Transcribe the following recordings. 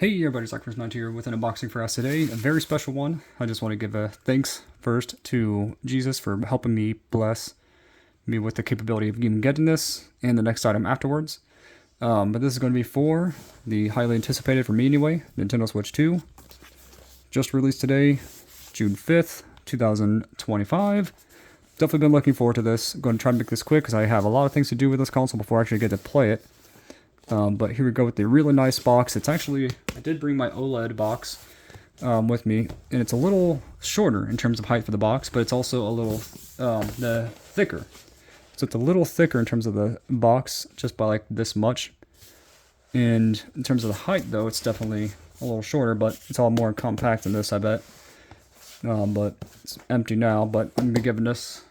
Hey everybody, Cyclers9 here with an unboxing for us today. A very special one. I just want to give a thanks first to Jesus for helping me bless me with the capability of even getting this and the next item afterwards. But this is going to be for the highly anticipated, for me anyway, Nintendo Switch 2. Just released today, June 5th, 2025. Definitely been looking forward to this. I'm going to try and make this quick because I have a lot of things to do with this console before I actually get to play it. But here we go with the really nice box. It's actually, I did bring my OLED box with me, and it's a little shorter in terms of height for the box, but it's also a little thicker. So it's a little thicker in terms of the box, just by like this much. And in terms of the height, though, it's definitely a little shorter, but it's all more compact than this, I bet. But it's empty now, but I'm going to be giving this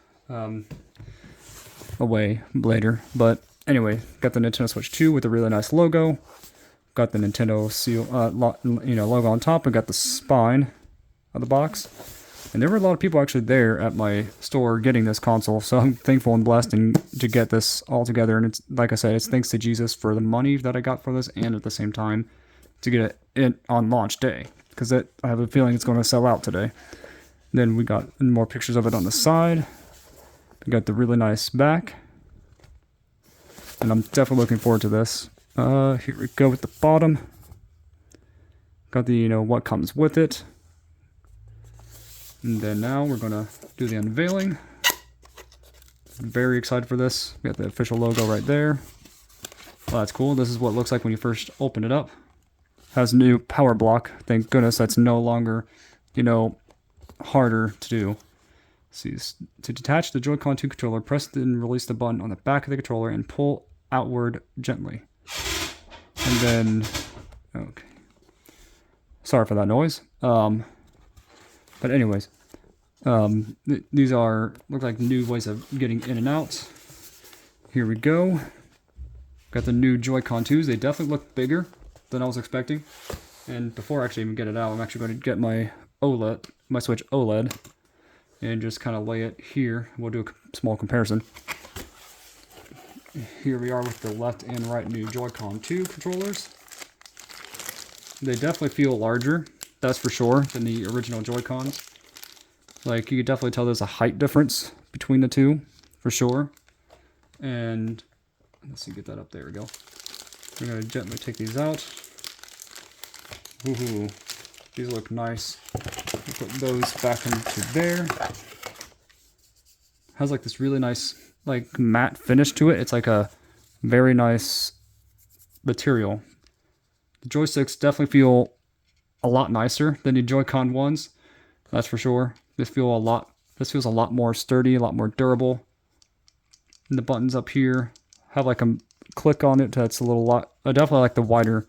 away later. But anyway, got the Nintendo Switch 2 with a really nice logo. Got the Nintendo seal, logo on top. I got the spine of the box. And there were a lot of people actually there at my store getting this console, so I'm thankful and blessed to get this all together. And it's, like I said, it's thanks to Jesus for the money that I got for this, and at the same time to get it on launch day, because I have a feeling it's going to sell out today. Then we got more pictures of it on the side. We got the really nice back. And I'm definitely looking forward to this. Here we go with the bottom. Got the, what comes with it. And then now we're going to do the unveiling. I'm very excited for this. We got the official logo right there. Well, that's cool. This is what it looks like when you first open it up. Has a new power block. Thank goodness that's no longer, harder to do. See, to detach the Joy-Con 2 controller, press and release the button on the back of the controller and pull outward gently. And then, okay. Sorry for that noise. But anyways, these look like new ways of getting in and out. Here we go. Got the new Joy-Con 2s. They definitely look bigger than I was expecting. And before I actually even get it out, I'm actually going to get my Switch OLED, and just kind of lay it here. We'll do a small comparison. Here we are with the left and right new Joy-Con 2 controllers. They definitely feel larger, that's for sure, than the original Joy-Cons. Like, you could definitely tell there's a height difference between the two, for sure. And let's see, get that up. There we go. We're going to gently take these out. Woohoo. These look nice. We'll put those back into there. Has like this really nice, like, matte finish to it. It's like a very nice material. The joysticks definitely feel a lot nicer than the Joy-Con ones. That's for sure. This feels a lot more sturdy, a lot more durable. And the buttons up here have like a click on it that's a little lot. I definitely like the wider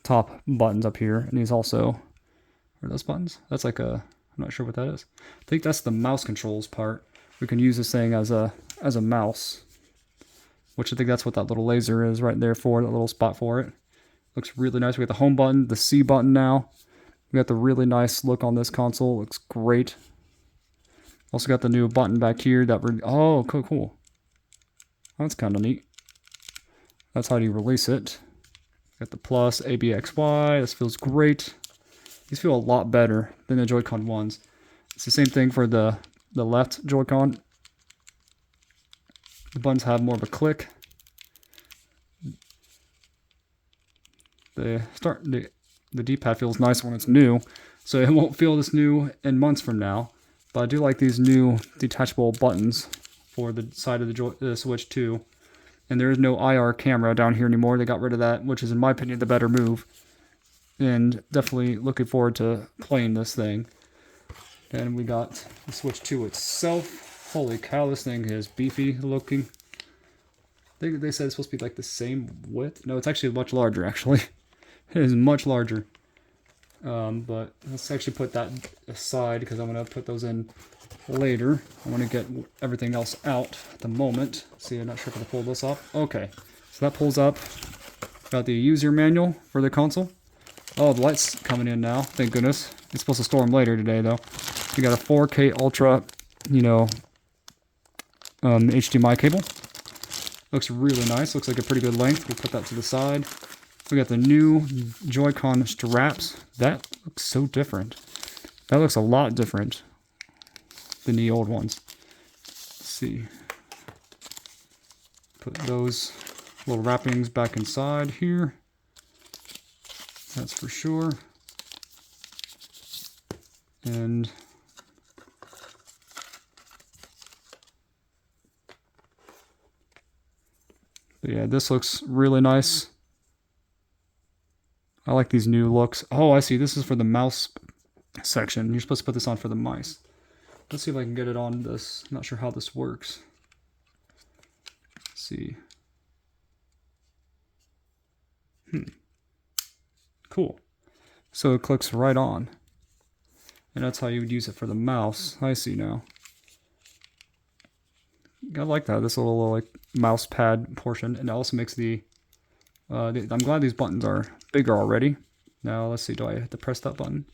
top buttons up here. And these also, are those buttons? That's like I'm not sure what that is. I think that's the mouse controls part. We can use this thing as a mouse, which I think that's what that little laser is right there for, that little spot for it. Looks really nice. We got the home button, the C button now. We got the really nice look on this console. Looks great. Also got the new button back here oh, cool. That's kind of neat. That's how you release it. Got the plus, ABXY. This feels great. These feel a lot better than the Joy-Con ones. It's the same thing for the left Joy-Con. The buttons have more of a click. The D-pad feels nice when it's new, so it won't feel this new in months from now. But I do like these new detachable buttons for the side of the Switch 2. And there is no IR camera down here anymore. They got rid of that, which is, in my opinion, the better move. And definitely looking forward to playing this thing. And we got the Switch 2 itself. Holy cow, this thing is beefy looking. They said it's supposed to be like the same width. No, it's actually much larger, actually. It is much larger. But let's actually put that aside, because I'm going to put those in later. I want to get everything else out at the moment. See, I'm not sure if I can pull this off. Okay, so that pulls up. Got the user manual for the console. Oh, the light's coming in now. Thank goodness. It's supposed to storm later today, though. We got a 4K Ultra, HDMI cable. Looks really nice. Looks like a pretty good length. We'll put that to the side. We got the new Joy-Con straps. That looks so different. That looks a lot different than the old ones. Let's see. Put those little wrappings back inside here. That's for sure. And but yeah, this looks really nice. I like these new looks. Oh, I see. This is for the mouse section. You're supposed to put this on for the mice. Let's see if I can get it on this. I'm not sure how this works. Let's see. Cool. So it clicks right on. And that's how you would use it for the mouse. I see now. I like that. This little like mouse pad portion. And it also makes I'm glad these buttons are bigger already. Now let's see, do I have to press that button?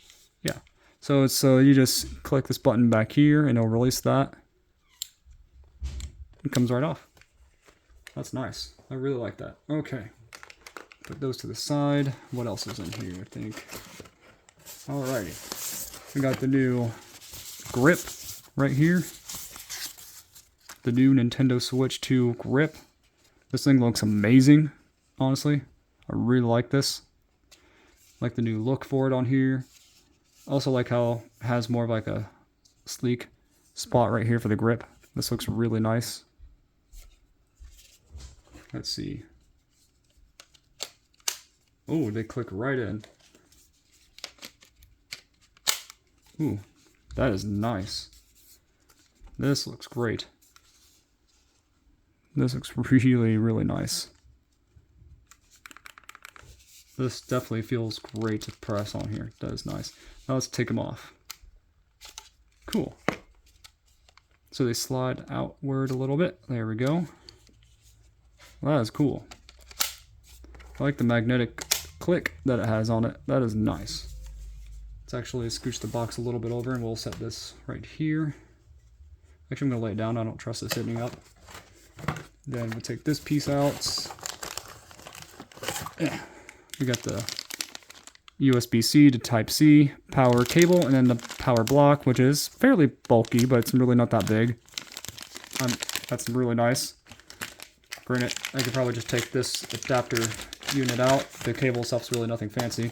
Yeah. So you just click this button back here and it'll release that. It comes right off. That's nice. I really like that. Okay. Put those to the side. What else is in here, I think? Alrighty. We got the new grip right here. The new Nintendo Switch 2 grip. This thing looks amazing, honestly. I really like this. Like the new look for it on here. Also like how it has more of like a sleek spot right here for the grip. This looks really nice. Let's see. Oh, they click right in. Ooh, that is nice. This looks great. This looks really, really nice. This definitely feels great to press on here. That is nice. Now let's take them off. Cool. So they slide outward a little bit. There we go. Well, that is cool. I like the magnetic click that it has on it. That is nice. Let's actually scooch the box a little bit over and we'll set this right here. Actually, I'm going to lay it down. I don't trust it sitting up. Then we'll take this piece out. Yeah. We got the USB-C to Type-C power cable, and then the power block, which is fairly bulky, but it's really not that big. That's really nice. Granted, I could probably just take this adapter unit out. The cable stuff's really nothing fancy.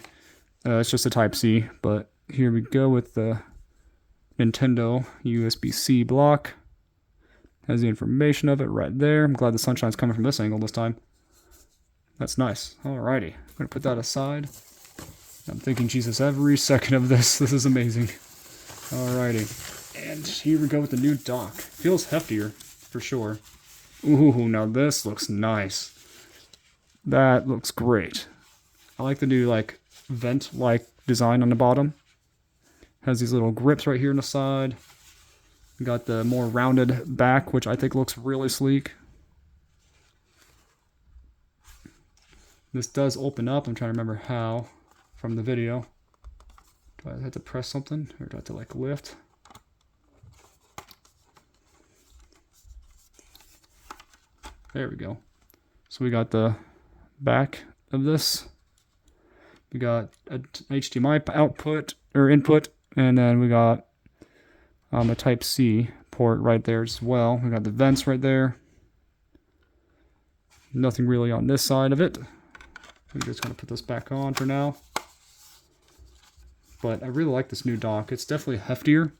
It's just a Type-C, but here we go with the Nintendo USB-C block. Has the information of it right there. I'm glad the sunshine's coming from this angle this time. That's nice. Alrighty. I'm going to put that aside. I'm thanking Jesus every second of this. This is amazing. Alrighty. And here we go with the new dock. Feels heftier, for sure. Ooh, now this looks nice. That looks great. I like the new, like, vent-like design on the bottom. Has these little grips right here on the side. Got the more rounded back, which I think looks really sleek. This does open up. I'm trying to remember how from the video. Do I have to press something or do I have to like lift? There we go. So we got the back of this. We got a HDMI output or input, and then we got a Type-C port right there as well. We got the vents right there. Nothing really on this side of it. I'm just going to put this back on for now. But I really like this new dock. It's definitely heftier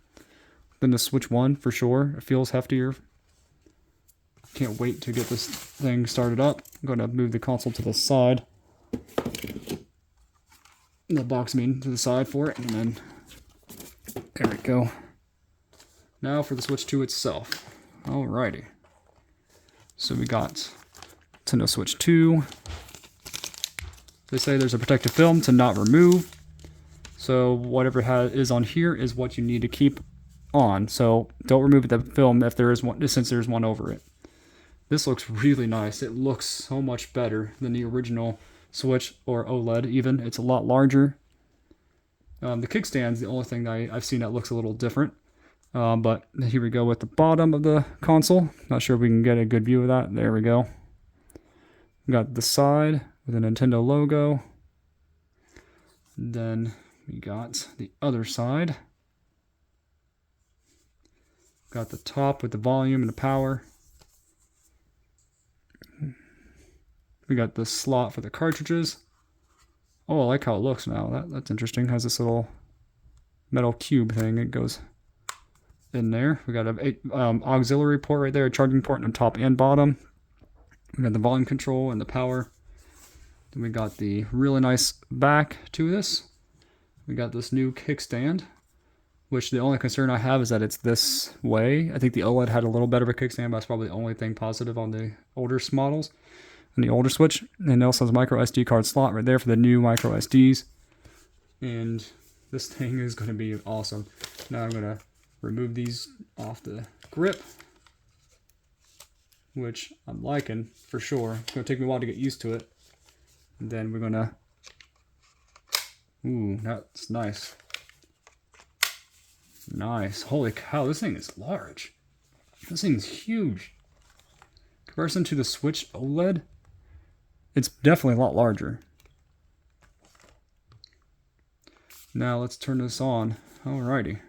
than the Switch 1 for sure. It feels heftier. Can't wait to get this thing started up. I'm going to move the console to the side. The box, I mean, to the side for it. And then, there we go. Now for the Switch 2 itself. Alrighty. So we got Nintendo Switch 2. They say there's a protective film to not remove. So whatever is on here is what you need to keep on. So don't remove the film if there is one, since there's one over it. This looks really nice. It looks so much better than the original Switch or OLED even. It's a lot larger. The kickstand's the only thing that I've seen that looks a little different. But here we go with the bottom of the console. Not sure if we can get a good view of that. There we go. We got the side, with a Nintendo logo. Then we got the other side. Got the top with the volume and the power. We got the slot for the cartridges. Oh, I like how it looks now. That's interesting. It has this little metal cube thing. It goes in there. We got a auxiliary port right there, a charging port on top and bottom. We got the volume control and the power. Then we got the really nice back to this. We got this new kickstand, which the only concern I have is that it's this way. I think the OLED had a little better of a kickstand, but that's probably the only thing positive on the older models and the older Switch. And it also has a micro SD card slot right there for the new micro SDs. And this thing is going to be awesome. Now I'm going to remove these off the grip, which I'm liking for sure. It's going to take me a while to get used to it. And then we're going to... Ooh, that's nice. Nice. Holy cow, this thing is large. This thing's huge. In comparison to the Switch OLED, it's definitely a lot larger. Now let's turn this on. Alrighty.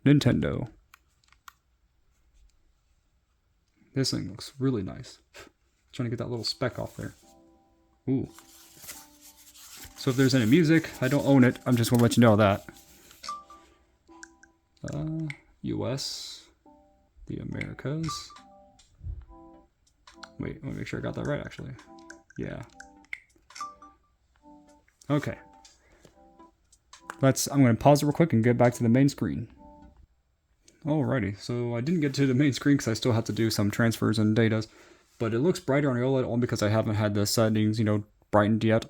Nintendo. This thing looks really nice. Trying to get that little speck off there. Ooh. So if there's any music, I don't own it. I'm just going to let you know that. US. The Americas. Wait, let me make sure I got that right, actually. Yeah. Okay. I'm going to pause it real quick and get back to the main screen. Alrighty, so I didn't get to the main screen because I still have to do some transfers and datas. But it looks brighter on the OLED only because I haven't had the settings, brightened yet.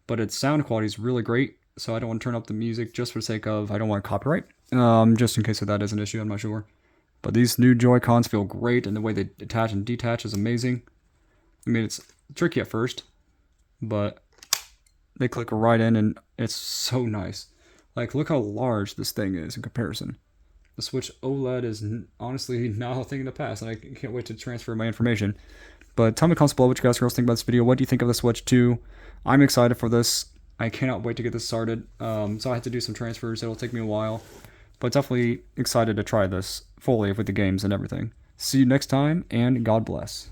But its sound quality is really great, so I don't want to turn up the music just for the sake of I don't want copyright. Just in case that is an issue, I'm not sure. But these new Joy-Cons feel great, and the way they attach and detach is amazing. I mean, it's tricky at first, but they click right in, and it's so nice. Like, look how large this thing is in comparison. The Switch OLED is honestly now a thing in the past, and I can't wait to transfer my information. But tell me in the comments below what you guys think about this video. What do you think of the Switch 2? I'm excited for this. I cannot wait to get this started. So I have to do some transfers. It'll take me a while. But definitely excited to try this fully with the games and everything. See you next time, and God bless.